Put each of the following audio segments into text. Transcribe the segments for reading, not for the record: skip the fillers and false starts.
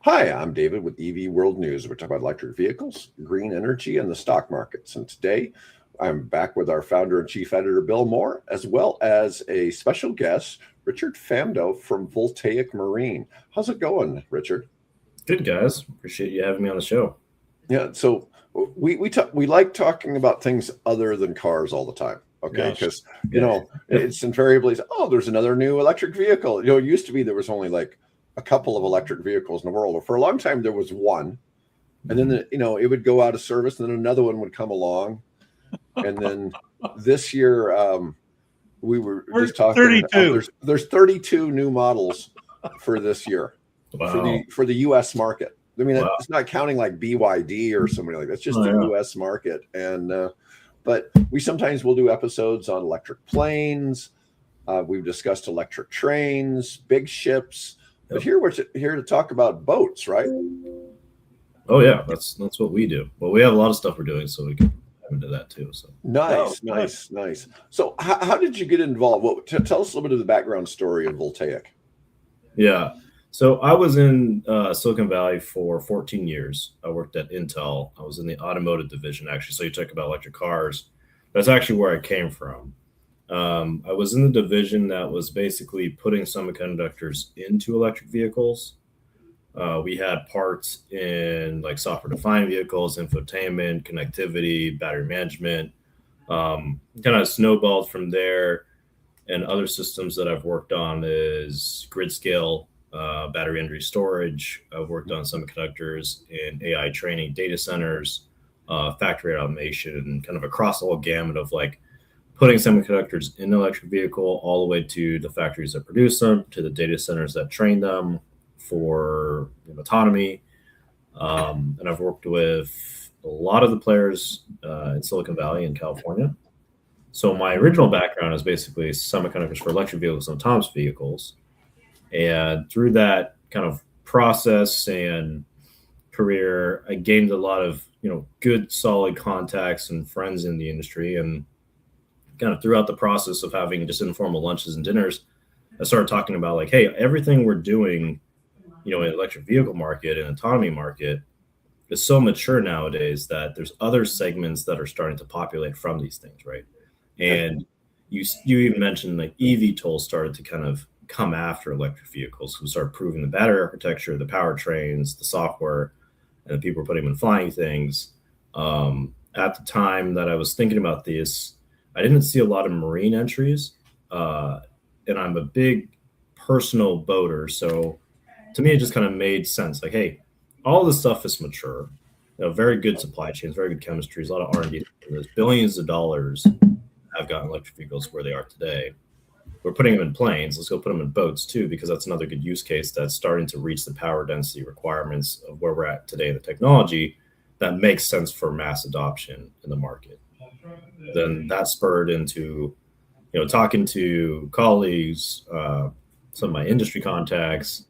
Hi, I'm David with EV World News. We're talking about electric vehicles, green energy, and the stock markets. And today I'm back with our founder and chief editor, Bill Moore, as well as a special guest, Richard Phamdo from Voltaic Marine. How's it going, Richard? Good, guys. Appreciate you having me on the show. Yeah, so we like talking about things other than cars all the time. Okay, Gosh. because Yeah. it's invariably, oh, there's another new electric vehicle. It used to be there was only like a couple of electric vehicles in the world. For a long time, there was one, and then it would go out of service, and then another one would come along, and then this year we're just talking. 32. There's 32 new models for this year Wow. for the U.S. market. I mean, Wow. it's not counting like BYD or somebody like that. It's just the U.S. market, and but we sometimes will do episodes on electric planes. We've discussed electric trains, big ships. But here we're here to talk about boats, right? Oh yeah, that's what we do. Well, we have a lot of stuff we're doing, so we can dive into that too. So Nice. So how did you get involved? Tell us a little bit of the background story of Voltaic. Yeah. So I was in Silicon Valley for 14 years. I worked at Intel. I was in the automotive division, actually. So you talk about electric cars. That's actually where I came from. I was in the division that was basically putting semiconductors into electric vehicles. We had parts in like software-defined vehicles, infotainment, connectivity, battery management. Kind of snowballed from there. And other systems that I've worked on is grid scale, battery energy storage. I've worked on semiconductors in AI training data centers, factory automation, and kind of across the whole gamut of like putting semiconductors in an electric vehicle all the way to the factories that produce them, to the data centers that train them for autonomy. And I've worked with a lot of the players in Silicon Valley and California. So my original background is basically semiconductors for electric vehicles and autonomous vehicles. And through that kind of process and career, I gained a lot of, good, solid contacts and friends in the industry. And kind of throughout the process of having just informal lunches and dinners, I started talking about like, hey, everything we're doing, in the electric vehicle market and autonomy market is so mature nowadays that there's other segments that are starting to populate from these things, right? And you even mentioned like eVTOL started to kind of come after electric vehicles, who started proving the battery architecture, the powertrains, the software, and the people were putting them in flying things. At the time that I was thinking about this, I didn't see a lot of marine entries, and I'm a big personal boater. So to me, it just kind of made sense. Like, hey, all this stuff is mature, very good supply chains, very good chemistries, a lot of R&D. There's billions of dollars have gotten electric vehicles where they are today. We're putting them in planes. Let's go put them in boats too, because that's another good use case that's starting to reach the power density requirements of where we're at today in the technology that makes sense for mass adoption in the market. Then that spurred into, talking to colleagues, some of my industry contacts.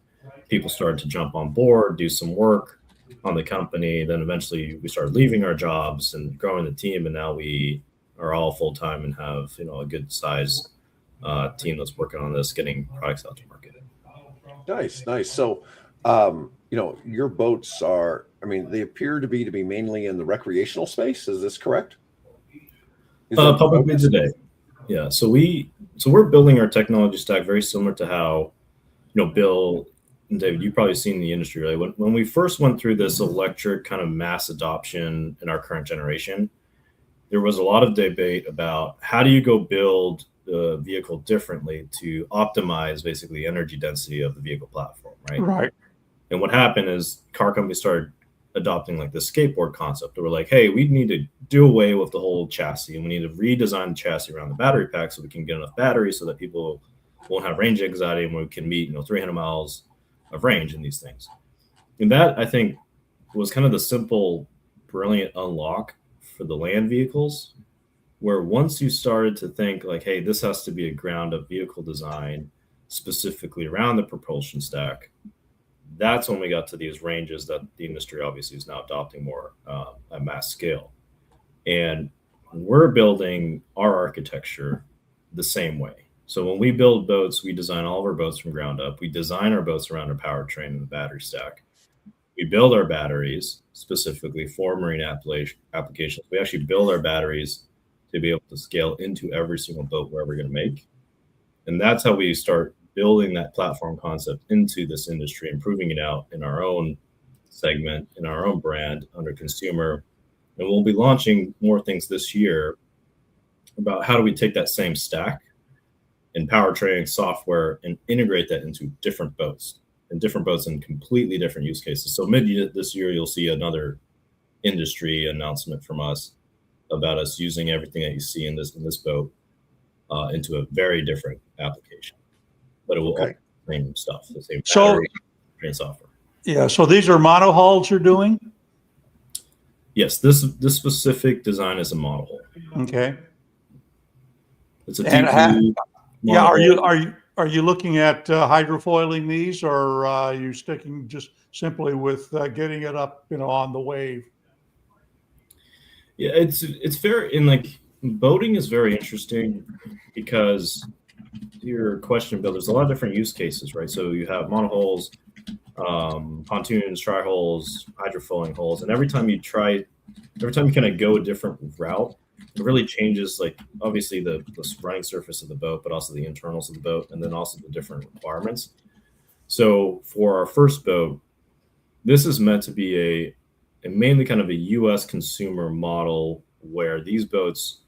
People started to jump on board, do some work on the company. Then eventually we started leaving our jobs and growing the team. And now we are all full-time and have, a good size team that's working on this, getting products out to market. Nice. So, your boats are, they appear to be mainly in the recreational space. Is this correct? Publicly today. Yeah. So we're building our technology stack very similar to how, Bill and David, you've probably seen the industry, right? When we first went through this electric kind of mass adoption in our current generation, there was a lot of debate about how do you go build the vehicle differently to optimize basically energy density of the vehicle platform, right? Right. And what happened is car companies started adopting like the skateboard concept. They were like, hey, we need to do away with the whole chassis and we need to redesign the chassis around the battery pack so we can get enough battery so that people won't have range anxiety and we can meet 300 miles of range in these things. And that, I think, was kind of the simple, brilliant unlock for the land vehicles, where once you started to think like, hey, this has to be a ground up vehicle design specifically around the propulsion stack, that's when we got to these ranges that the industry obviously is now adopting more at mass scale. And we're building our architecture the same way. So when we build boats, we design all of our boats from ground up. We design our boats around our powertrain and the battery stack. We build our batteries specifically for marine applications. We actually build our batteries to be able to scale into every single boat where we're going to make. And that's how we start building that platform concept into this industry and proving it out in our own segment, in our own brand under consumer. And we'll be launching more things this year about how do we take that same stack in powertrain software and integrate that into different boats in completely different use cases. So mid this year, you'll see another industry announcement from us about us using everything that you see in this boat into a very different application. But it will all be the same stuff, the same battery and software. Yeah. So these are monohulls you're doing? Yes, this specific design is a model hull. Okay. It's a TP. Yeah. Are you looking at hydrofoiling these, or are you sticking just simply with getting it up, on the wave? Yeah, it's very in like boating is very interesting because your question, Bill, there's a lot of different use cases, right? So you have monohulls, pontoons, tri-hulls, hydrofoiling hulls, and every time you kind of go a different route, it really changes, like obviously the running surface of the boat, but also the internals of the boat, and then also the different requirements. So for our first boat, this is meant to be a mainly kind of a U.S. consumer model where these boats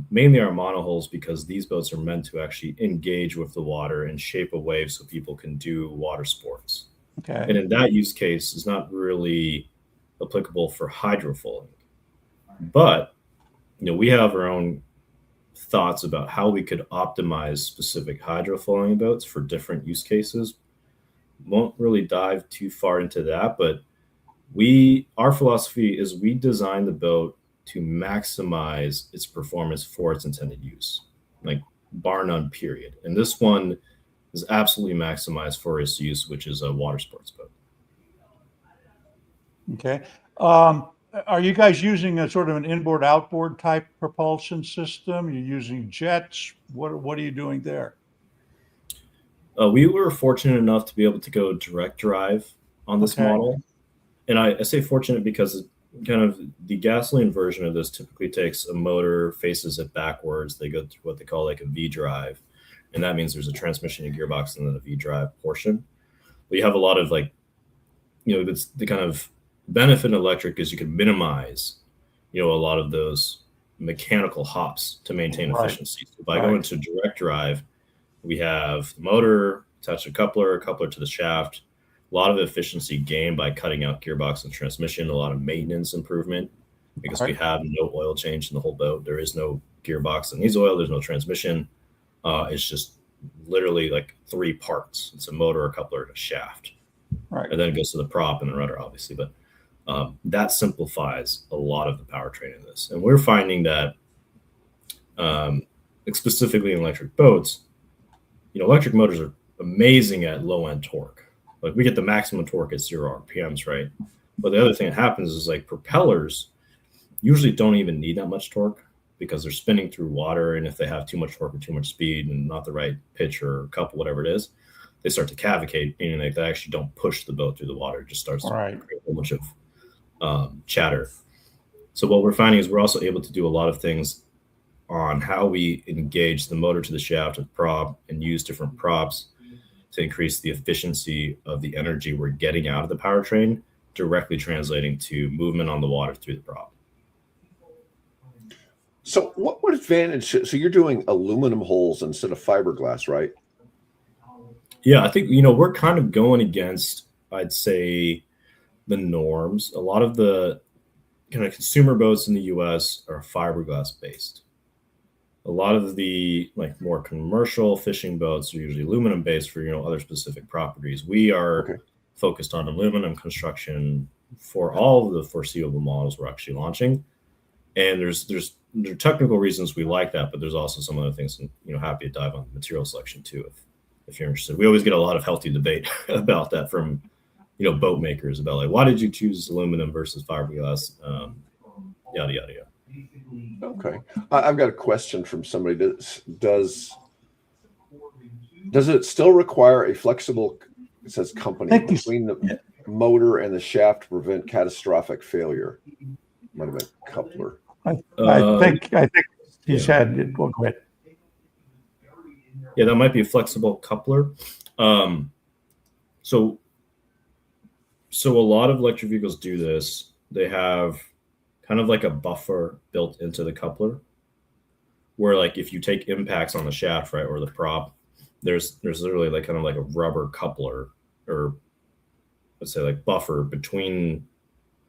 mainly are monohulls because these boats are meant to actually engage with the water and shape a wave so people can do water sports. Okay. And in that use case, it's not really applicable for hydrofoiling. But we have our own thoughts about how we could optimize specific hydrofoiling boats for different use cases. Won't really dive too far into that, but our philosophy is we design the boat to maximize its performance for its intended use, like bar none, period. And this one is absolutely maximized for its use, which is a water sports boat. Okay. Are you guys using a sort of an inboard-outboard type propulsion system? You're using jets? What are you doing there? We were fortunate enough to be able to go direct drive on this model. And I say fortunate because kind of the gasoline version of this typically takes a motor, faces it backwards. They go through what they call like a V drive. And that means there's a transmission and gearbox and then a V drive portion. But you have a lot of it's the kind of benefit in electric is you can minimize, a lot of those mechanical hops to maintain efficiency. So by going to direct drive, we have the motor attached to a coupler to the shaft, a lot of efficiency gained by cutting out gearbox and transmission, a lot of maintenance improvement because we have no oil change in the whole boat. There is no gearbox that needs oil. There's no transmission. It's just literally like 3 parts. It's a motor, a coupler, and a shaft. Right. And then it goes to the prop and the rudder, obviously. But that simplifies a lot of the powertrain in this. And we're finding that specifically in electric boats, electric motors are amazing at low end torque. Like we get the maximum torque at 0 RPMs, right? But the other thing that happens is like propellers usually don't even need that much torque because they're spinning through water. And if they have too much torque or too much speed and not the right pitch or couple, whatever it is, they start to cavalcade, meaning like they actually don't push the boat through the water. It just starts to create a whole bunch of chatter. So what we're finding is we're also able to do a lot of things on how we engage the motor to the shaft of the prop and use different props to increase the efficiency of the energy we're getting out of the powertrain, directly translating to movement on the water through the prop. So what advantage? So you're doing aluminum hulls instead of fiberglass, right? Yeah, I think, we're kind of going against, I'd say, the norms. A lot of the kind of consumer boats in the U.S. are fiberglass based. A lot of the more commercial fishing boats are usually aluminum based for, other specific properties. We are focused on aluminum construction for all of the foreseeable models we're actually launching. And there are technical reasons we like that, but there's also some other things, and, happy to dive on material selection too, if you're interested. We always get a lot of healthy debate about that from, boat makers about why did you choose aluminum versus fiberglass, yada, yada, yada. Okay. I've got a question from somebody. Does it still require a flexible, it says company, between the motor and the shaft to prevent catastrophic failure. Might have been coupler. I think he said it. Well, go ahead. Yeah, that might be a flexible coupler. So a lot of electric vehicles do this. They have kind of like a buffer built into the coupler, where like if you take impacts on the shaft, right, or the prop, there's literally like kind of like a rubber coupler, or let's say like buffer between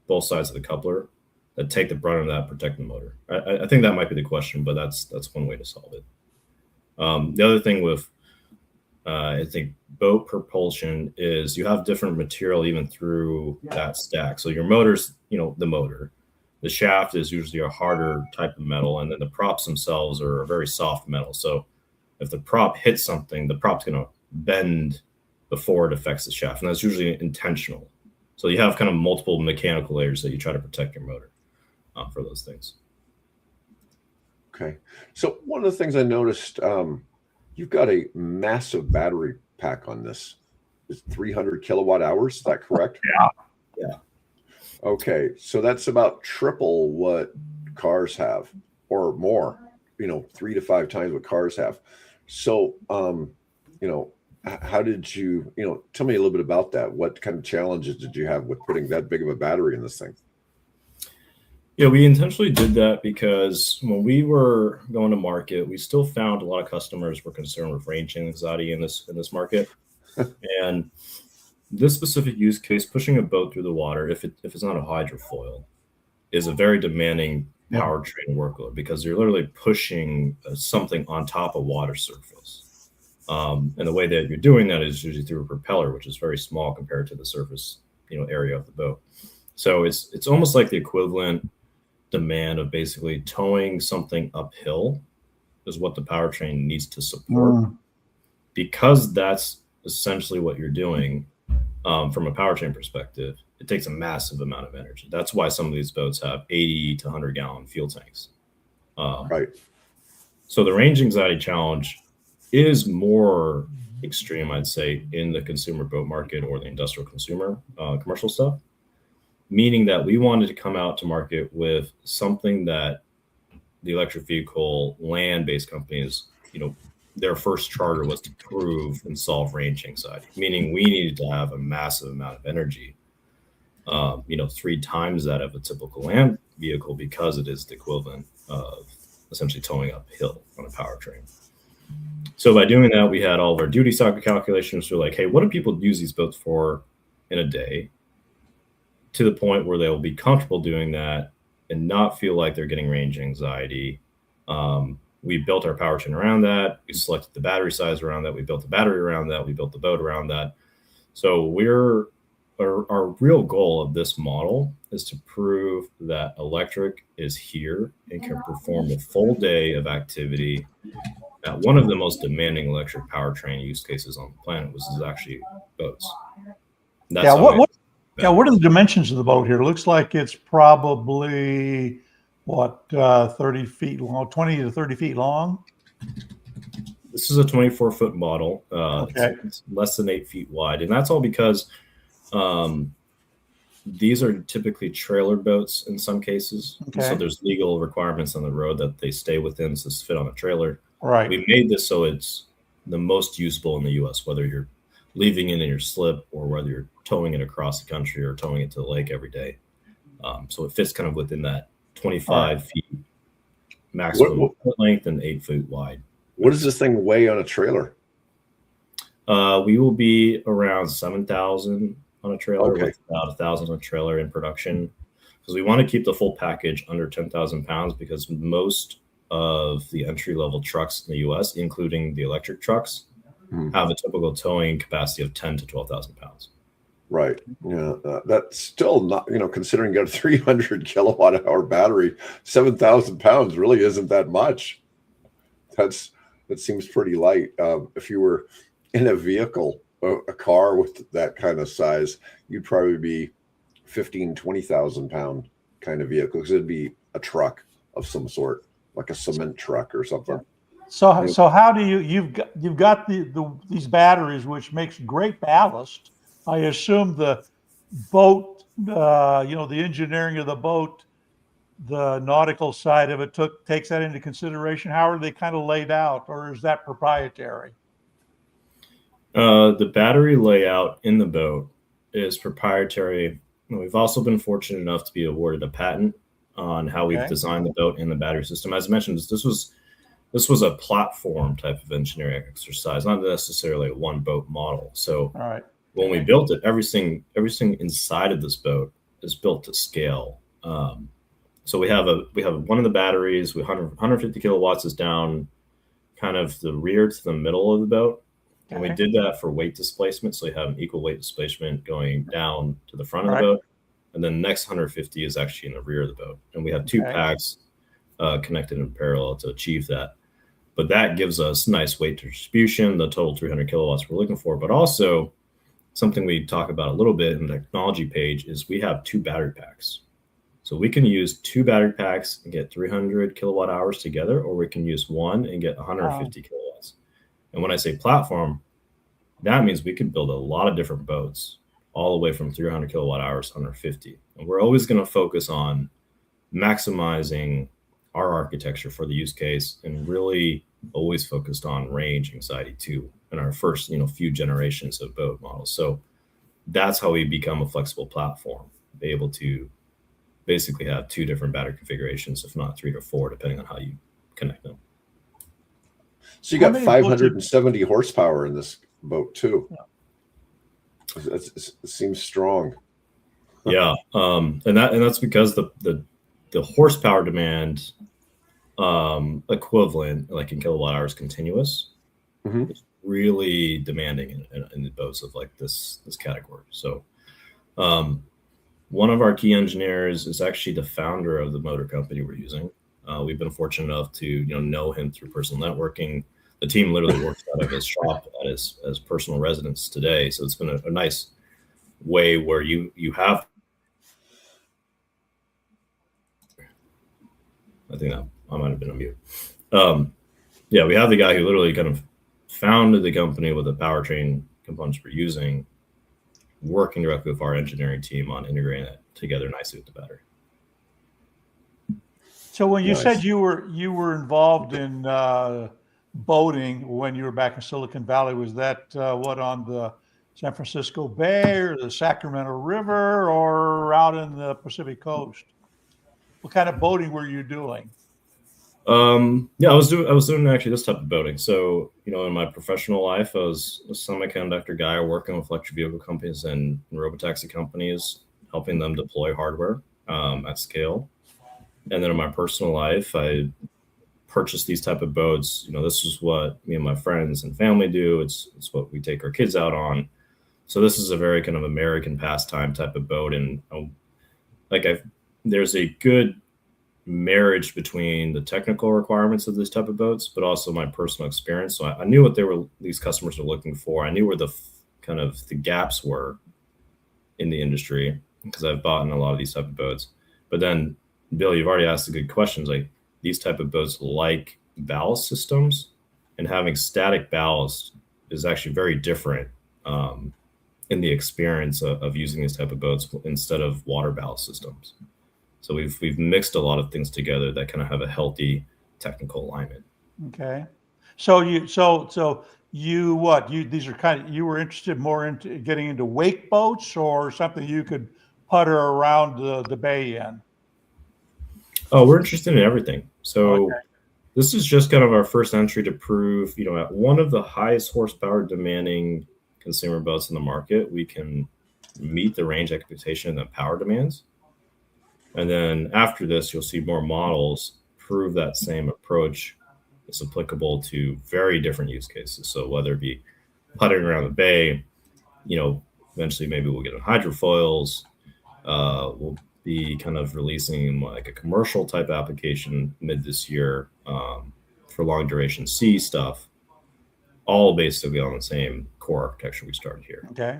both sides of the coupler that take the brunt of that, protect the motor. I think that might be the question, but that's one way to solve it. The other thing with I think boat propulsion is you have different material even through that stack. So your motor's, the motor. The shaft is usually a harder type of metal, and then the props themselves are a very soft metal. So if the prop hits something, the prop's going to bend before it affects the shaft, and that's usually intentional. So you have kind of multiple mechanical layers that you try to protect your motor for those things. Okay. So one of the things I noticed, you've got a massive battery pack on this. It's 300 kilowatt hours. Is that correct? Yeah. Okay. So that's about triple what cars have, or more, 3 to 5 times what cars have. So, how did you, tell me a little bit about that. What kind of challenges did you have with putting that big of a battery in this thing? Yeah, we intentionally did that because when we were going to market, we still found a lot of customers were concerned with range anxiety in this market. And this specific use case, pushing a boat through the water, if it's not a hydrofoil, is a very demanding powertrain workload, because you're literally pushing something on top of water surface. And the way that you're doing that is usually through a propeller, which is very small compared to the surface, area of the boat. So it's almost like the equivalent demand of basically towing something uphill is what the powertrain needs to support. Because that's essentially what you're doing from a powertrain perspective. It takes a massive amount of energy. That's why some of these boats have 80 to 100 gallon fuel tanks. Right. So the range anxiety challenge is more extreme, I'd say, in the consumer boat market or the industrial consumer commercial stuff. Meaning that we wanted to come out to market with something that the electric vehicle land-based companies, their first charter was to prove and solve range anxiety. Meaning we needed to have a massive amount of energy, 3 times that of a typical land vehicle, because it is the equivalent of essentially towing uphill on a powertrain. So by doing that, we had all of our duty cycle calculations. We're like, hey, what do people use these boats for in a day? To the point where they'll be comfortable doing that and not feel like they're getting range anxiety. We built our powertrain around that. We selected the battery size around that. We built the battery around that. We built the boat around that. So our real goal of this model is to prove that electric is here and can perform a full day of activity at one of the most demanding electric powertrain use cases on the planet, which is actually boats. What are the dimensions of the boat here? It looks like it's probably 30 feet long, 20 to 30 feet long. This is a 24-foot model. Okay. It's less than 8 feet wide, and that's all because these are typically trailer boats in some cases. Okay. So there's legal requirements on the road that they stay within to fit on a trailer. Right. We made this so it's the most usable in the U.S., whether you're leaving it in your slip or whether you're towing it across the country or towing it to the lake every day. So it fits kind of within that 25 feet maximum length and 8 foot wide. What does this thing weigh on a trailer? We will be around 7,000 on a trailer, okay, with about 1,000 on a trailer in production, because we want to keep the full package under 10,000 pounds, because most of the entry-level trucks in the U.S., including the electric trucks, have a typical towing capacity of 10 to 12,000 pounds. Right. Yeah. That's still not, considering you got a 300 kilowatt hour battery, 7,000 pounds really isn't that much. That seems pretty light. If you were in a vehicle, a car with that kind of size, you'd probably be 15, 20,000 pound kind of vehicle, because it'd be a truck of some sort, like a cement truck or something. So how do you've got these batteries, which makes great ballast. I assume the boat, the engineering of the boat, the nautical side of it takes that into consideration? How are they kind of laid out, or is that proprietary? The battery layout in the boat is proprietary. We've also been fortunate enough to be awarded a patent on how we've designed the boat and the battery system. As I mentioned, this was a platform type of engineering exercise, not necessarily a one boat model. So when we built it, everything inside of this boat is built to scale. So we have one of the batteries, 150 kilowatts is down kind of the rear to the middle of the boat. And we did that for weight displacement. So you have an equal weight displacement going down to the front of the boat. And then the next 150 is actually in the rear of the boat. And we have two packs connected in parallel to achieve that. But that gives us nice weight distribution, the total 300 kilowatts we're looking for. But also something we talk about a little bit in the technology page is we have two battery packs. So we can use two battery packs and get 300 kilowatt hours together, or we can use one and get 150 kilowatts. And when I say platform, that means we can build a lot of different boats all the way from 300 kilowatt hours to 150. And we're always going to focus on maximizing our architecture for the use case and really always focused on range anxiety too in our first, few generations of boat models. So that's how we become a flexible platform, be able to basically have two different battery configurations, if not 3 to 4, depending on how you connect them. So you got 570 horsepower in this boat too. It seems strong. Yeah, and that's because the horsepower demand equivalent, like in kilowatt hours continuous, is really demanding in the boats of like this category. So one of our key engineers is actually the founder of the motor company we're using. We've been fortunate enough to know him through personal networking. The team literally works out of his shop at his personal residence today. So it's been a nice way where you have. I think that I might have been on mute. Yeah, we have the guy who literally kind of founded the company with the powertrain components we're using, working directly with our engineering team on integrating it together nicely with the battery. So when you said you were involved in boating when you were back in Silicon Valley, was that on the San Francisco Bay or the Sacramento River or out in the Pacific Coast? What kind of boating were you doing? Yeah, I was doing actually this type of boating. So, in my professional life, I was a semiconductor guy working with electric vehicle companies and robotaxi companies, helping them deploy hardware at scale. And then in my personal life, I purchased these type of boats. This is what me and my friends and family do. It's what we take our kids out on. So this is a very kind of American pastime type of boat. And there's a good marriage between the technical requirements of this type of boats, but also my personal experience. So I knew what these customers were looking for. I knew where the gaps were in the industry because I've bought in a lot of these type of boats. But then, Bill, you've already asked the good questions. Like these type of boats like ballast systems, and having static ballast is actually very different in the experience of using these type of boats instead of water ballast systems. So we've mixed a lot of things together that kind of have a healthy technical alignment. Okay. So you were interested more into getting into wake boats or something you could putter around the bay in? Oh, we're interested in everything. So this is just kind of our first entry to prove, at one of the highest horsepower demanding consumer boats in the market, we can meet the range expectation and the power demands. And then after this, you'll see more models prove that same approach is applicable to very different use cases. So whether it be puttering around the bay, eventually maybe we'll get on hydrofoils. We'll be kind of releasing like a commercial type application mid this year for long duration sea stuff, all basically on the same core architecture we started here. Okay.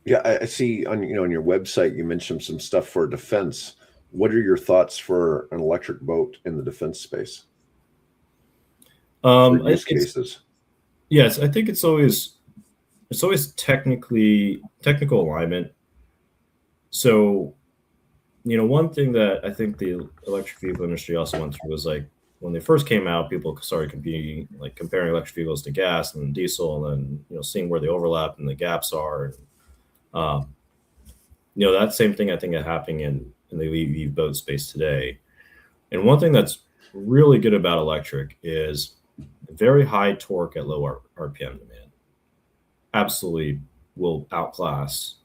Yeah, I see on your website you mentioned some stuff for defense. What are your thoughts for an electric boat in the defense space? Use cases. Yes, I think it's always it's always technical alignment. So, one thing that I think the electric vehicle industry also went through was like when they first came out, people started comparing electric vehicles to gas and diesel, and then seeing where the overlap and the gaps are. And, that same thing I think is happening in the EV boat space today. And one thing that's really good about electric is very high torque at low RPM demand. Absolutely will outclass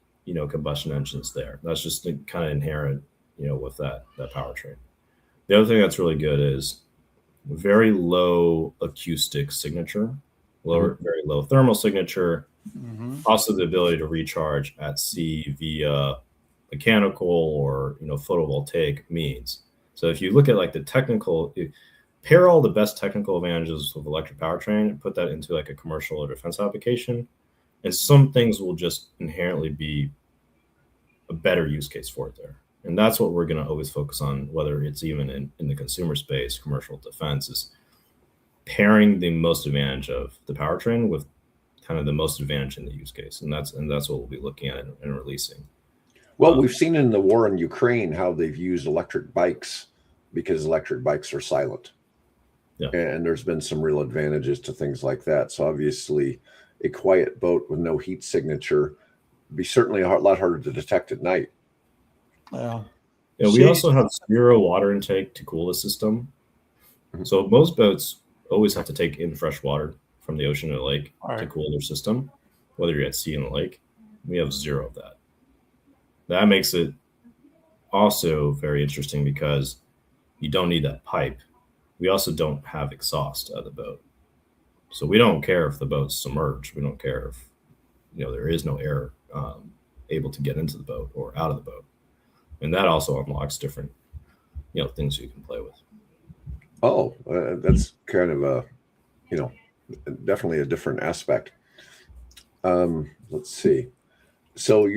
combustion engines there. That's just kind of inherent with that powertrain. The other thing that's really good is very low acoustic signature, very low thermal signature. Also the ability to recharge at sea via mechanical or photovoltaic means. So if you look at like the technical, pair all the best technical advantages of electric powertrain and put that into like a commercial or defense application, and some things will just inherently be a better use case for it there. And that's what we're going to always focus on, whether it's even in the consumer space, commercial defense, is pairing the most advantage of the powertrain with kind of the most advantage in the use case. And that's what we'll be looking at and releasing. Well, we've seen in the war in Ukraine how they've used electric bikes because electric bikes are silent. Yeah. And there's been some real advantages to things like that. So obviously a quiet boat with no heat signature would be certainly a lot harder to detect at night. Yeah. We also have zero water intake to cool the system. So most boats always have to take in fresh water from the ocean or the lake to cool their system, whether you're at sea in the lake. We have zero of that. That makes it also very interesting because you don't need that pipe. We also don't have exhaust out of the boat. So we don't care if the boat's submerged. We don't care if there is no air able to get into the boat or out of the boat. And that also unlocks different things you can play with. Oh, that's kind of a definitely a different aspect. Let's see. So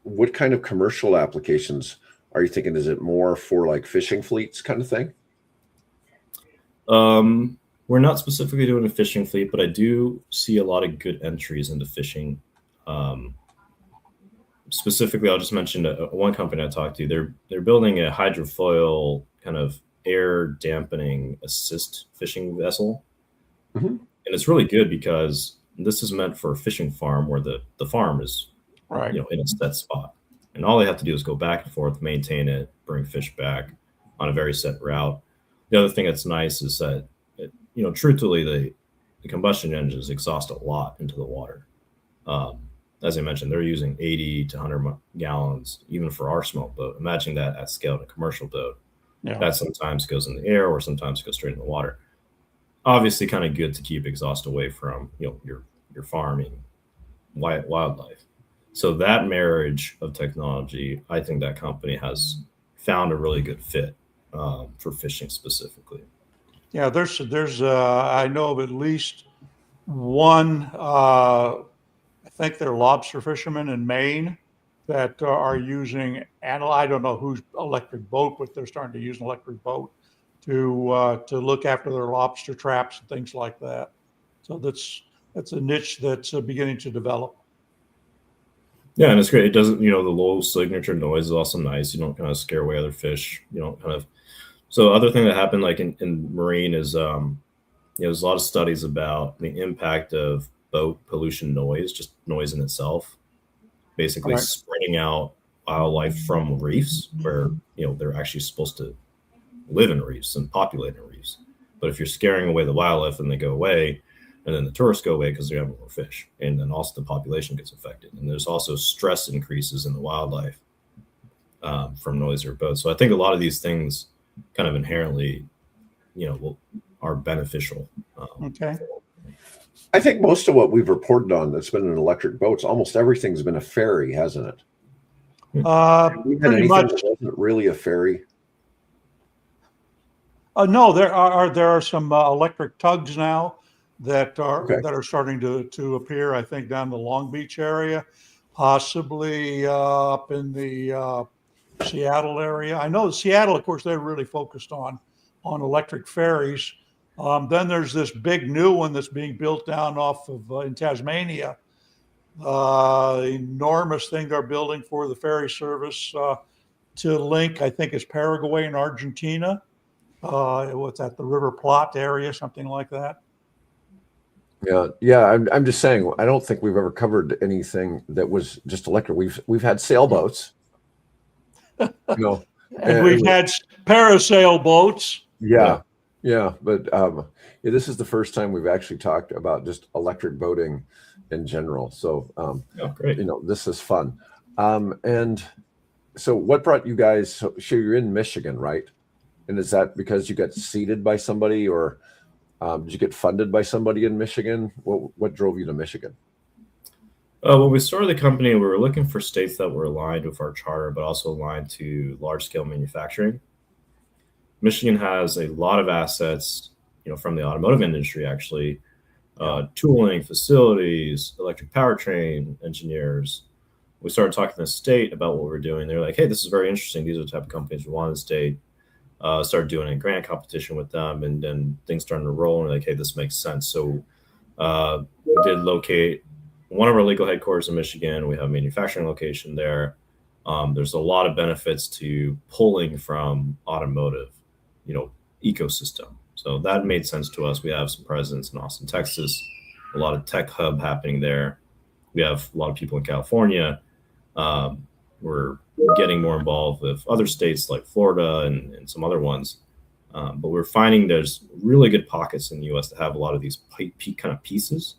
what kind of commercial applications are you thinking? Is it more for like fishing fleets kind of thing? We're not specifically doing a fishing fleet, but I do see a lot of good entries into fishing. Specifically, I'll just mention one company I talked to. They're building a hydrofoil kind of air dampening assist fishing vessel. And it's really good because this is meant for a fishing farm where the farm is in a set spot. And all they have to do is go back and forth, maintain it, bring fish back on a very set route. The other thing that's nice is that, truthfully, the combustion engines exhaust a lot into the water. As I mentioned, they're using 80 to 100 gallons, even for our small boat. Imagine that at scale in a commercial boat. Yeah. That sometimes goes in the air or sometimes goes straight in the water. Obviously, kind of good to keep exhaust away from your farming wildlife. So that marriage of technology, I think that company has found a really good fit for fishing specifically. Yeah, there's I know of at least one. I think they're lobster fishermen in Maine that are using, and I don't know whose electric boat, but they're starting to use an electric boat to look after their lobster traps and things like that. So that's a niche that's beginning to develop. Yeah, and it's great. It doesn't, the low signature noise is also nice. You don't kind of scare away other fish. You don't kind of. So other thing that happened like in marine is, there's a lot of studies about the impact of boat pollution noise, just noise in itself, basically spreading out wildlife from reefs where, they're actually supposed to live in reefs and populate in reefs. But if you're scaring away the wildlife and they go away, and then the tourists go away because they're having more fish, and then also the population gets affected. And there's also stress increases in the wildlife from noisier boats. So I think a lot of these things kind of inherently, are beneficial. Okay. I think most of what we've reported on that's been in electric boats, almost everything's been a ferry, hasn't it? Pretty much. That wasn't really a ferry. No, there are some electric tugs now that are starting to appear. I think down the Long Beach area, possibly up in the Seattle area. I know Seattle, of course, they're really focused on electric ferries. Then there's this big new one that's being built down off of in Tasmania. Enormous thing they're building for the ferry service to link, I think it's Paraguay and Argentina. What's that, the River Plate area, something like that. Yeah. I'm just saying, I don't think we've ever covered anything that was just electric. We've had sailboats, and we've had parasail boats. Yeah. But this is the first time we've actually talked about just electric boating in general. So, great. This is fun. And so, what brought you guys? So you're in Michigan, right? And is that because you got seeded by somebody, or did you get funded by somebody in Michigan? What drove you to Michigan? When we started the company, we were looking for states that were aligned with our charter, but also aligned to large-scale manufacturing. Michigan has a lot of assets, from the automotive industry, actually, tooling, facilities, electric powertrain engineers. We started talking to the state about what we're doing. They're like, hey, this is very interesting. These are the type of companies we want in the state. Started doing a grant competition with them, and then things started to roll, and like, hey, this makes sense. So we did locate one of our legal headquarters in Michigan. We have a manufacturing location there. There's a lot of benefits to pulling from automotive, ecosystem. So that made sense to us. We have some presence in Austin, Texas, a lot of tech hub happening there. We have a lot of people in California. We're getting more involved with other states like Florida and some other ones. But we're finding there's really good pockets in the U.S. that have a lot of these kind of pieces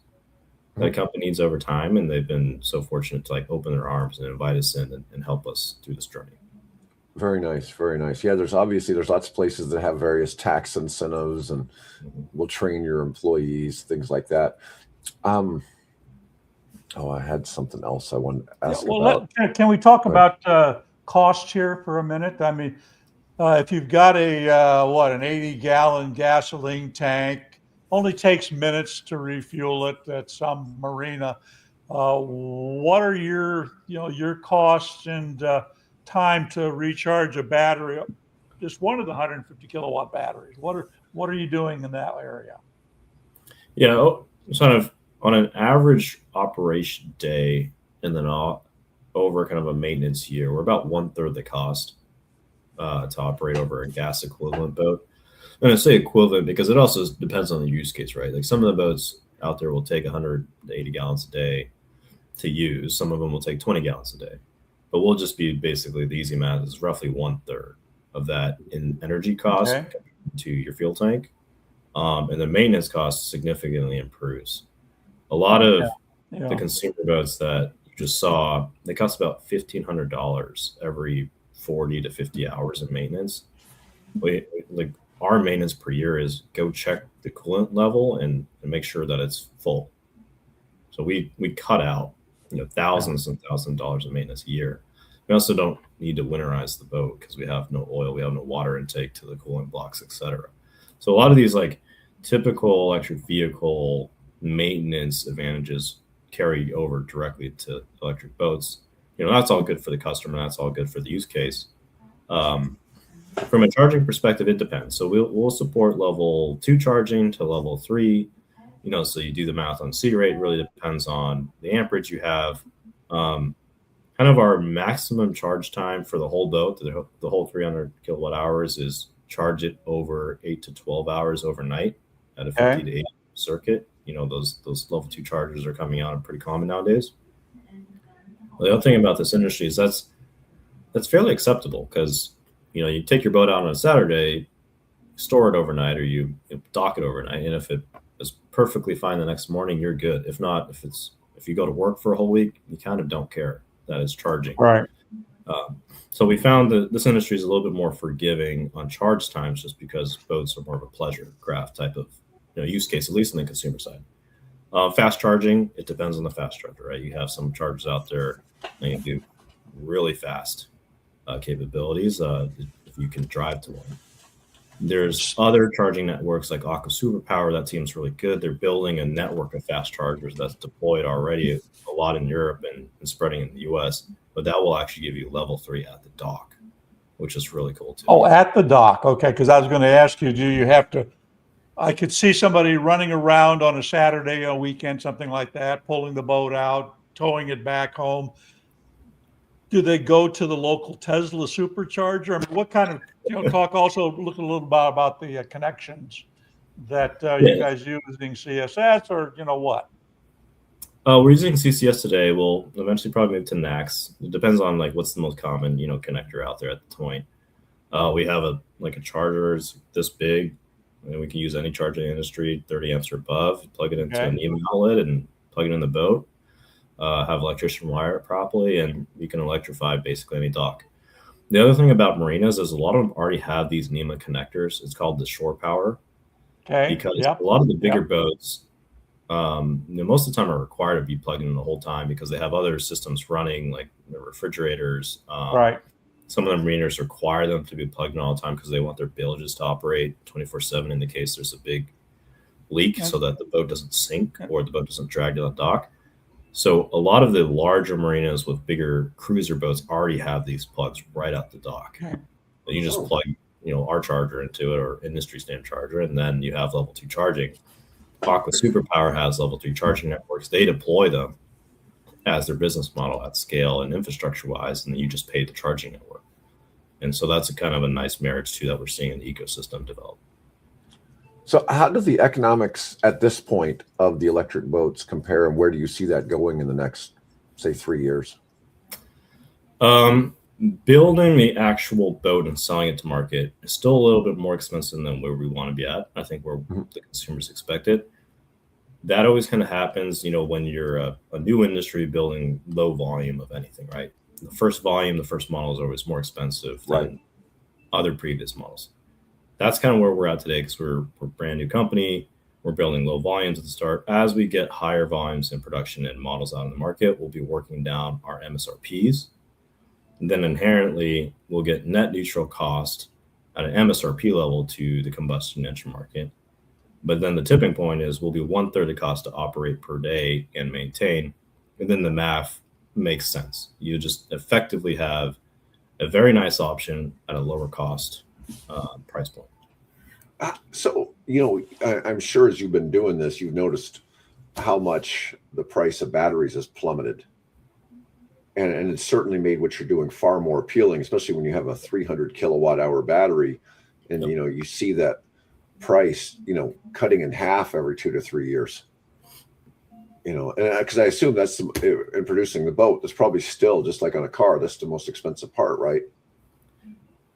that a company needs over time. And they've been so fortunate to open their arms and invite us in and help us through this journey. Very nice. Very nice. Yeah, there's lots of places that have various tax incentives and will train your employees, things like that. I had something else I wanted to ask about. Can we talk about cost here for a minute? I mean, if you've got an 80-gallon gasoline tank, only takes minutes to refuel it at some marina. What are your costs and time to recharge a battery, just one of the 150 kilowatt batteries? What are you doing in that area? Sort of on an average operation day, and then over kind of a maintenance year, we're about 1/3 the cost to operate over a gas equivalent boat. And I say equivalent because it also depends on the use case, right? Like some of the boats out there will take 180 gallons a day to use. Some of them will take 20 gallons a day. But we'll just be basically, the easy math is roughly 1/3 of that in energy cost to your fuel tank. And the maintenance cost significantly improves. A lot of the consumer boats that you just saw, they cost about $1,500 every 40 to 50 hours of maintenance. Our maintenance per year is go check the coolant level and make sure that it's full. So we cut out thousands and thousands of dollars of maintenance a year. We also don't need to winterize the boat because we have no oil, we have no water intake to the coolant blocks, etc. So a lot of these typical electric vehicle maintenance advantages carry over directly to electric boats. That's all good for the customer. That's all good for the use case. From a charging perspective, it depends. So we'll support level 2 charging to level 3. So you do the math on C rate. It really depends on the amperage you have. Kind of our maximum charge time for the whole boat, the whole 300 kilowatt hours, is charge it over 8 to 12 hours overnight at a 50 to 80 circuit. Those level 2 chargers are coming out and pretty common nowadays. Well, the other thing about this industry is that's fairly acceptable because you take your boat out on a Saturday, store it overnight, or you dock it overnight, and if it is perfectly fine the next morning, you're good. If not, if you go to work for a whole week, you kind of don't care that it's charging. Right. So we found that this industry is a little bit more forgiving on charge times, just because boats are more of a pleasure craft type of use case, at least on the consumer side. Fast charging, it depends on the fast charger, right? You have some chargers out there that you do really fast capabilities if you can drive to one. There's other charging networks like Aqua Superpower. That team's really good. They're building a network of fast chargers that's deployed already a lot in Europe and spreading in the US, but that will actually give you level 3 at the dock, which is really cool too. Oh, at the dock. Okay. Because I was going to ask you, do you have to I could see somebody running around on a Saturday, a weekend, something like that, pulling the boat out, towing it back home. Do they go to the local Tesla supercharger? I mean, what kind of, talk also, look a little bit about the connections that you guys use using CSS or, what? We're using CCS today. We'll eventually probably move to NAX. It depends on like what's the most common, connector out there at the point. We have a charger is this big, and we can use any charger in the industry, 30 amps or above. Plug it into an EMI outlet and plug it in the boat. Have electrician wire it properly, and you can electrify basically any dock. The other thing about marinas is a lot of them already have these NEMA connectors. It's called the shore power. Okay. Because a lot of the bigger boats, most of the time are required to be plugged in the whole time because they have other systems running, like the refrigerators. Right. Some of the mariners require them to be plugged in all the time because they want their bilges to operate 24/7 in the case there's a big leak, so that the boat doesn't sink or the boat doesn't drag to the dock. So a lot of the larger marinas with bigger cruiser boats already have these plugs right out the dock. Okay. You just plug, our charger into it or industry standard charger, and then you have level 2 charging. Aqua Superpower has level 3 charging networks. They deploy them as their business model at scale and infrastructure wise, and then you just pay the charging network. And so that's a kind of a nice marriage too that we're seeing in the ecosystem develop. So how do the economics at this point of the electric boats compare, and where do you see that going in the next, say, 3 years? Building the actual boat and selling it to market is still a little bit more expensive than where we want to be at. I think where the consumers expect it. That always kind of happens, when you're a new industry building low volume of anything, right? The first volume, the first model is always more expensive than other previous models. That's kind of where we're at today because we're a brand new company. We're building low volumes at the start. As we get higher volumes in production and models out in the market, we'll be working down our MSRPs. And then inherently, we'll get net neutral cost at an MSRP level to the combustion engine market. But then the tipping point is we'll be 1/3 the cost to operate per day and maintain. And then the math makes sense. You just effectively have a very nice option at a lower cost price point. So, I'm sure as you've been doing this, you've noticed how much the price of batteries has plummeted. And it's certainly made what you're doing far more appealing, especially when you have a 300 kilowatt hour battery and, you see that price, cutting in half every 2 to 3 years. And because I assume that's in producing the boat, that's probably still just like on a car, that's the most expensive part, right?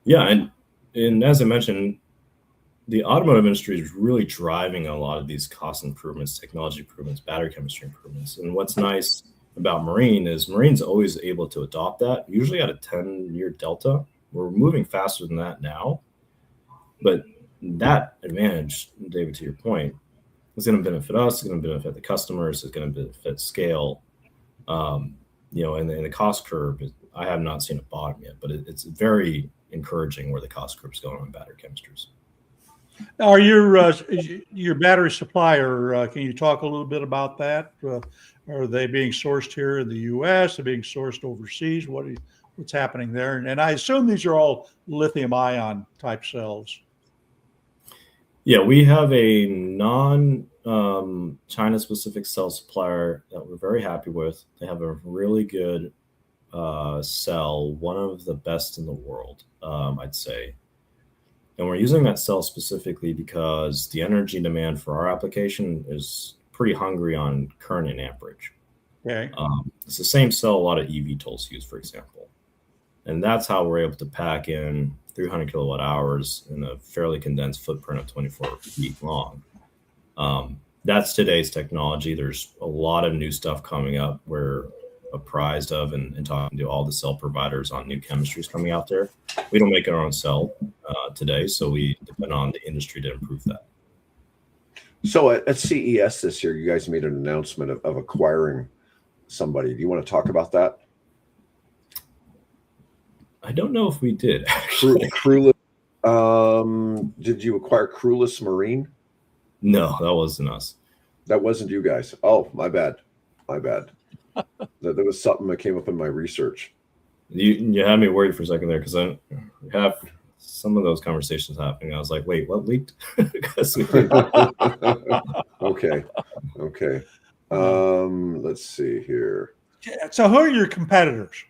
Yeah. And as I mentioned, the automotive industry is really driving a lot of these cost improvements, technology improvements, battery chemistry improvements. And what's nice about Marine is Marine's always able to adopt that, usually at a 10-year delta. We're moving faster than that now. But that advantage, David, to your point, is going to benefit us, it's going to benefit the customers, it's going to benefit scale. And the cost curve, I have not seen a bottom yet, but it's very encouraging where the cost curve is going on battery chemistries. Are your battery supplier, can you talk a little bit about that? Are they being sourced here in the U.S.? Are they being sourced overseas? What's happening there? And I assume these are all lithium-ion type cells. Yeah, we have a non-China specific cell supplier that we're very happy with. They have a really good cell, one of the best in the world, I'd say. And we're using that cell specifically because the energy demand for our application is pretty hungry on current and amperage. Okay. It's the same cell a lot of eVTOLs use, for example. And that's how we're able to pack in 300 kilowatt hours in a fairly condensed footprint of 24 feet long. That's today's technology. There's a lot of new stuff coming up. We're apprised of and talking to all the cell providers on new chemistries coming out there. We don't make our own cell today, so we depend on the industry to improve that. So at CES this year, you guys made an announcement of acquiring somebody. Do you want to talk about that? I don't know if we did. Crewless. Did you acquire Crewless Marine? No, that wasn't us. That wasn't you guys. Oh, my bad. There was something that came up in my research. You had me worried for a second there because I have some of those conversations happening. I was like, wait, what leaked? Because Okay. Let's see here. So who are your competitors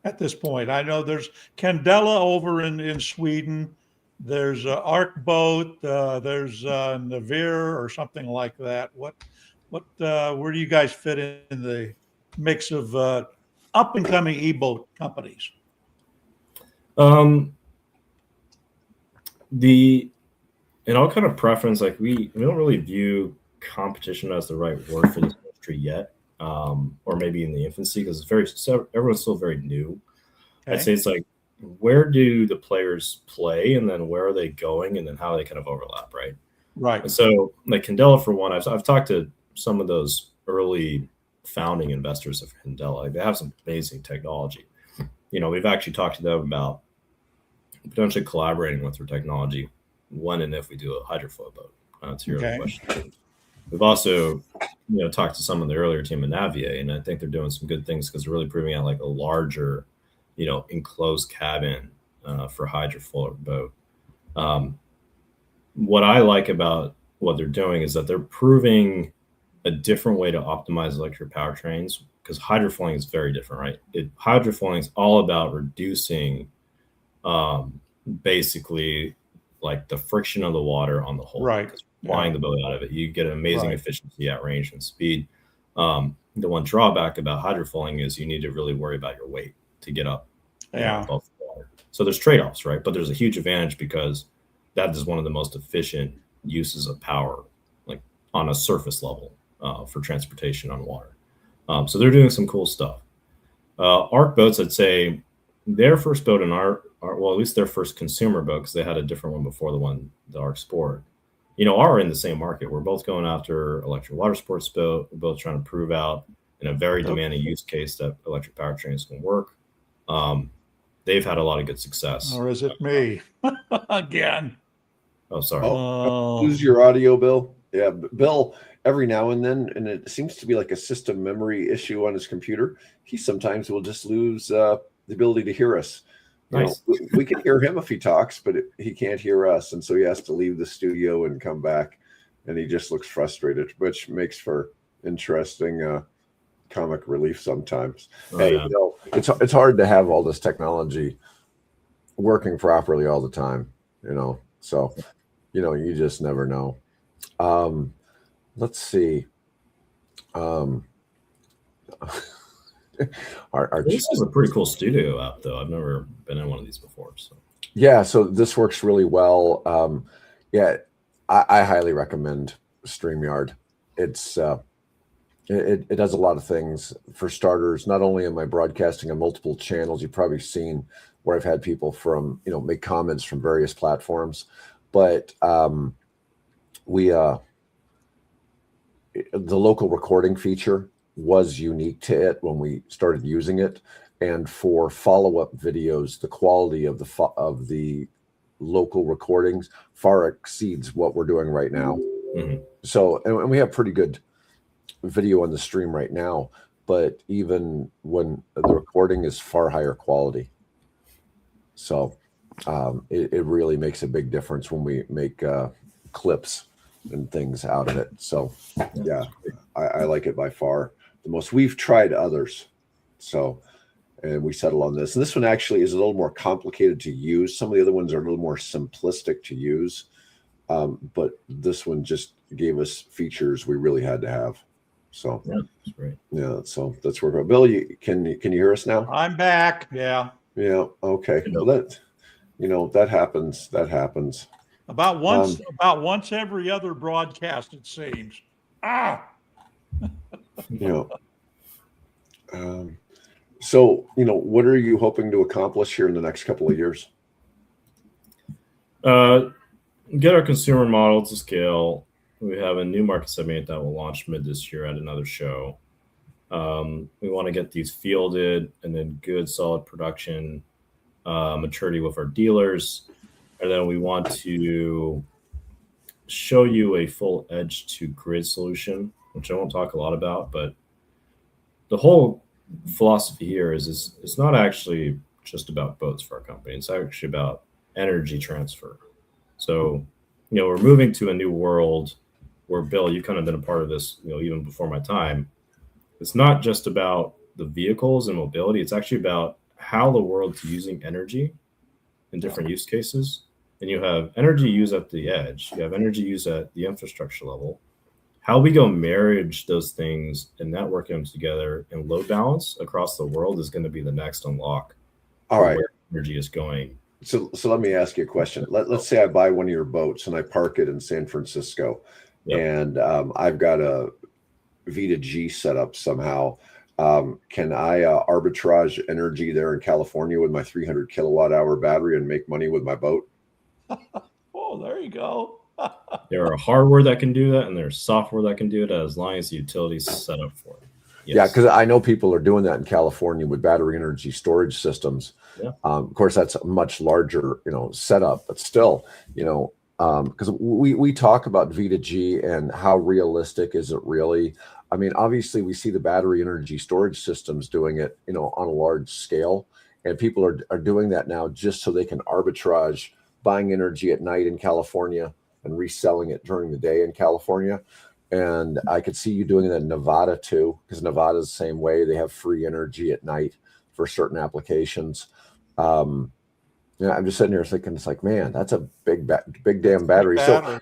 at this point? I know there's Candela over in Sweden. There's Arc Boat. There's Navir or something like that. Where do you guys fit in the mix of up and coming e-boat companies? In all kind of preference, like we don't really view competition as the right word for this industry yet, or maybe in the infancy, because everyone's still very new. Okay. I'd say it's like, where do the players play, and then where are they going, and then how they kind of overlap, right? Right. And so, like Candela, for one, I've talked to some of those early founding investors of Candela. Like, they have some amazing technology. We've actually talked to them about potentially collaborating with their technology when and if we do a hydroflow boat. To your other question. We've also, talked to some of the earlier team at Navier, and I think they're doing some good things because they're really proving out like a larger, enclosed cabin for hydroflow boat. What I like about what they're doing is that they're proving a different way to optimize electric powertrains, because hydroflowing is very different, right? Hydroflowing is all about reducing basically like the friction of the water on the hull. Right. Flying the boat out of it, you get an amazing efficiency at range and speed. The one drawback about hydroflowing is you need to really worry about your weight to get up above the water. So there's trade-offs, right? But there's a huge advantage because that is one of the most efficient uses of power, like on a surface level, for transportation on water. So they're doing some cool stuff. Arc Boats, I'd say their first boat in well, at least their first consumer boat, because they had a different one before the Arc Sport, are in the same market. We're both going after electric water sports boat. We're both trying to prove out in a very demanding use case that electric powertrains can work. They've had a lot of good success. Or is it me again? Oh, sorry. Lose your audio, Bill. Yeah, Bill, every now and then, and it seems to be like a system memory issue on his computer, he sometimes will just lose the ability to hear us. Nice. We can hear him if he talks, but he can't hear us, and so he has to leave the studio and come back, and he just looks frustrated, which makes for interesting comic relief sometimes. Hey, it's hard to have all this technology working properly all the time, so you just never know. Let's see. This is a pretty cool studio app, though. I've never been in one of these before. So yeah, so this works really well. I highly recommend StreamYard. It's it does a lot of things. For starters, not only am I broadcasting on multiple channels, you've probably seen where I've had people from make comments from various platforms, but the local recording feature was unique to it when we started using it, and for follow-up videos, the quality of the local recordings far exceeds what we're doing right now. Mm-hmm. So, and we have pretty good video on the stream right now, but even when the recording is far higher quality, so it really makes a big difference when we make clips and things out of it. So yeah, I like it by far the most. We've tried others, and we settle on this. And this one actually is a little more complicated to use. Some of the other ones are a little more simplistic to use, but this one just gave us features we really had to have. So yeah, that's great. Yeah, so that's where. Bill, can you hear us now? I'm back. Yeah. Yeah. Okay. Well, that happens. That happens. About once every other broadcast, it seems. So, what are you hoping to accomplish here in the next couple of years? Get our consumer model to scale. We have a new market segment that will launch mid this year at another show. We want to get these fielded and then good, solid production maturity with our dealers. And then we want to show you a full edge to grid solution, which I won't talk a lot about, but the whole philosophy here is it's not actually just about boats for our company. It's actually about energy transfer. So, we're moving to a new world where, Bill, you've kind of been a part of this, even before my time. It's not just about the vehicles and mobility. It's actually about how the world's using energy in different use cases. And you have energy used at the edge. You have energy used at the infrastructure level. How we go marriage those things and network them together and load balance across the world is going to be the next unlock. All right. Where energy is going. So let me ask you a question. Let's say I buy one of your boats and I park it in San Francisco, and I've got a V2G set up somehow. Can I arbitrage energy there in California with my 300 kilowatt hour battery and make money with my boat? Oh, there you go. There are hardware that can do that, and there's software that can do it as long as the utility's set up for it. Yes. Yeah, because I know people are doing that in California with battery energy storage systems. Yeah. Of course, that's a much larger, setup, but still, because we talk about V2G and how realistic is it really? I mean, obviously, we see the battery energy storage systems doing it, on a large scale, and people are doing that now just so they can arbitrage buying energy at night in California and reselling it during the day in California. And I could see you doing that in Nevada too, because Nevada's the same way. They have free energy at night for certain applications. I'm just sitting here thinking, it's like, man, that's a big damn battery. So,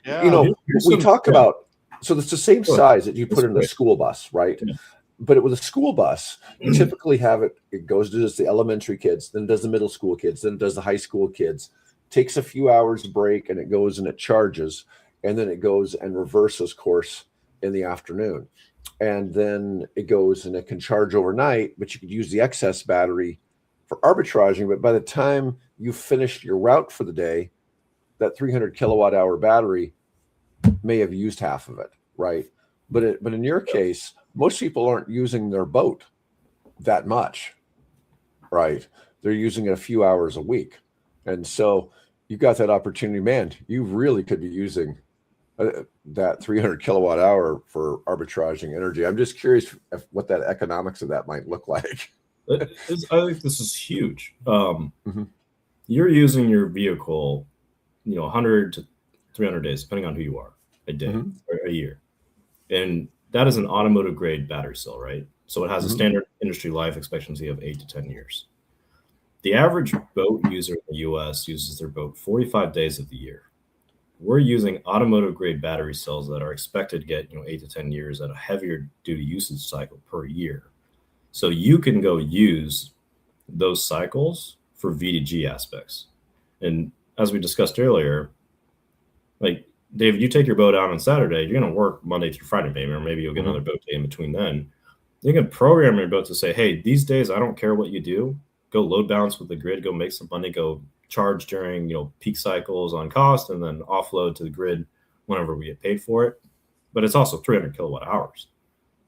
we talk about, so it's the same size that you put in a school bus, right? Yeah. But with a school bus, you typically have it goes to just the elementary kids, then does the middle school kids, then does the high school kids, takes a few hours break, and it goes and it charges, and then it goes and reverses course in the afternoon. And then it goes and it can charge overnight, but you could use the excess battery for arbitraging. But by the time you finished your route for the day, that 300 kilowatt hour battery may have used half of it, right? But in your case, most people aren't using their boat that much, right? They're using it a few hours a week. And so you've got that opportunity, man. You really could be using that 300 kilowatt hour for arbitraging energy. I'm just curious what that economics of that might look like. I think this is huge. You're using your vehicle, 100 to 300 days, depending on who you are, a day or a year. And that is an automotive grade battery cell, right? So it has a standard industry life expectancy of 8 to 10 years. The average boat user in the US uses their boat 45 days of the year. We're using automotive grade battery cells that are expected to get 8 to 10 years at a heavier duty usage cycle per year. So you can go use those cycles for V2G aspects. And as we discussed earlier, like David, you take your boat out on Saturday, you're going to work Monday through Friday, maybe, or maybe you'll get another boat day in between then. You can program your boat to say, hey, these days, I don't care what you do. Go load balance with the grid, go make some money, go charge during peak cycles on cost, and then offload to the grid whenever we get paid for it. But it's also 300 kilowatt hours.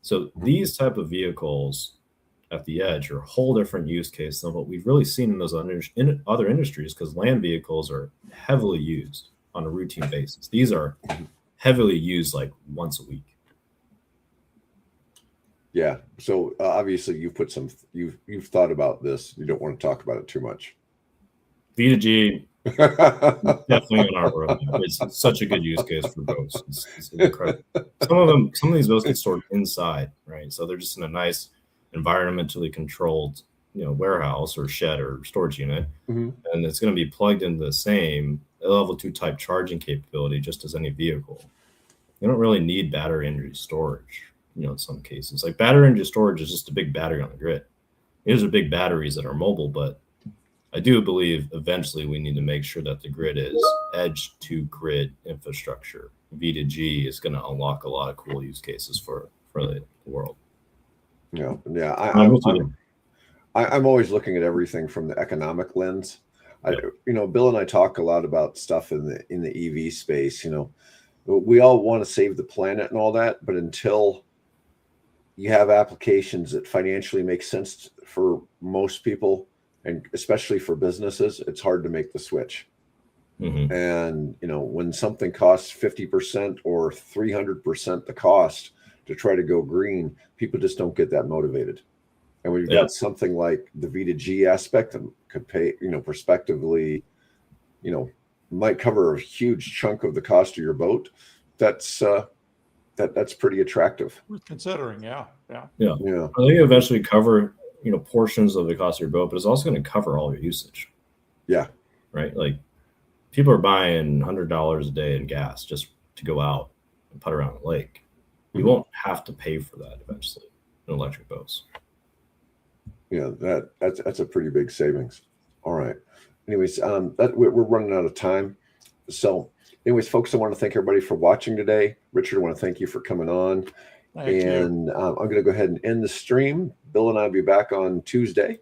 So these type of vehicles at the edge are a whole different use case than what we've really seen in those other industries, because land vehicles are heavily used on a routine basis. These are heavily used like once a week. Yeah. So obviously you've thought about this. You don't want to talk about it too much. V2G, definitely on our roadmap. It's such a good use case for boats. It's incredible. Some of these boats get stored inside, right? So they're just in a nice environmentally controlled, warehouse or shed or storage unit, and it's going to be plugged into the same level 2 type charging capability just as any vehicle. You don't really need battery energy storage, in some cases. Like battery energy storage is just a big battery on the grid. These are big batteries that are mobile, but I do believe eventually we need to make sure that the grid is edge to grid infrastructure. V2G is going to unlock a lot of cool use cases for the world. Yeah. I'm always looking at everything from the economic lens. Bill and I talk a lot about stuff in the EV space. We all want to save the planet and all that, but until you have applications that financially make sense for most people, and especially for businesses, it's hard to make the switch. And when something costs 50% or 300% the cost to try to go green, people just don't get that motivated. And we've got something like the V2G aspect that could pay, prospectively you know, might cover a huge chunk of the cost of your boat. That's pretty attractive. Worth considering. Yeah. Yeah. Yeah. I think you eventually cover, you know, portions of the cost of your boat, but it's also going to cover all your usage. Yeah. Right. Like people are buying $100 a day in gas just to go out and putt around the lake. You won't have to pay for that eventually in electric boats. Yeah, that's a pretty big savings. All right. Anyways, we're running out of time. So, anyways, folks, I want to thank everybody for watching today. Richard, I want to thank you for coming on. Thank you. And I'm going to go ahead and end the stream. Bill and I will be back on Tuesday.